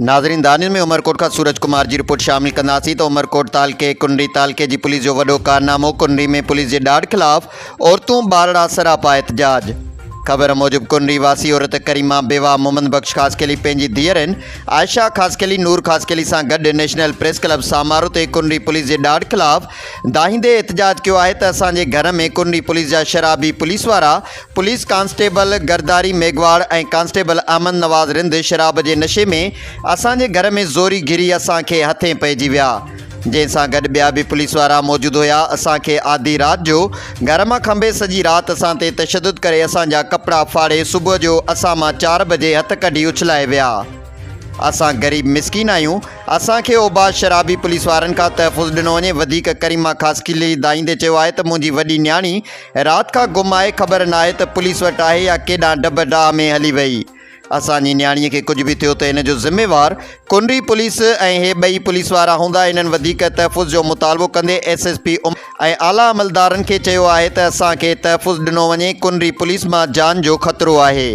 नाज़रीन दानिश में उमरकोट का सूरज कुमार जी रिपोर्ट शामिल कंदासीं तो उमरकोट तालके कुंडरी तालके जी पुलिस जो वॾो कारनामो। कुंडरी में पुलिस जे ॾाढ ख़िलाफ़ औरतूं बारड़ा सरापा एहतजाज। ख़बर मूजिब कुंडरी वासी औरत करीमा बेवा मोहम्मद बख्श खासकेली पंहिंजी धीअरनि आयशा खासकेली नूर खासकेली सां गॾु नेशनल प्रेस क्लब सामारो ते कुंडरी पुलिस जे ॾाढ ख़िलाफ़ दाहींदे एहतजाज कयो आहे त असांजे घर में कुंडरी पुलिस जा शराबी पुलिस वारा पुलिस कांस्टेबल गरदारी मेघवाड़ ऐं कांस्टेबल अहमद नवाज़ रिंद शराब जे नशे में असांजे घर में ज़ोरी घिरी असांखे हथे पइजी विया, जंहिंसां गॾु ॿिया बि पुलिस वारा मौजूदु हुया। असांखे आधी राति जो घर मां खंभे सॼी राति असां ते तशदुद करे असांजा कपिड़ा फाड़े सुबुह जो असां मां 4 बजे हथ कढी उछलाए विया। असां ग़रीब मिसकीन आहियूं, असांखे ओबा शराबी पुलिस वारनि खां तहफ़ुज़ ॾिनो वञे। वधीक करीमा खासकेली दाईंदे चयो आहे त मुंहिंजी वॾी न्याणी राति खां गुम आहे, ख़बर न आहे त पुलिस वटि आहे या केॾां डब डाह में हली वई। असांजी न्याणीअ खे कुझु बि थियो त इन जो ज़िम्मेवार कुंडरी पुलिस ऐं हे ॿई पुलिस वारा हूंदा। इन्हनि वधीक तहफ़ुज़ जो मुतालबो कंदे SSP ऐं आला अमलदारनि खे चयो आहे त असांखे तहफ़ुज़ ॾिनो वञे, कुंडरी पुलिस मां जान जो ख़तरो आहे।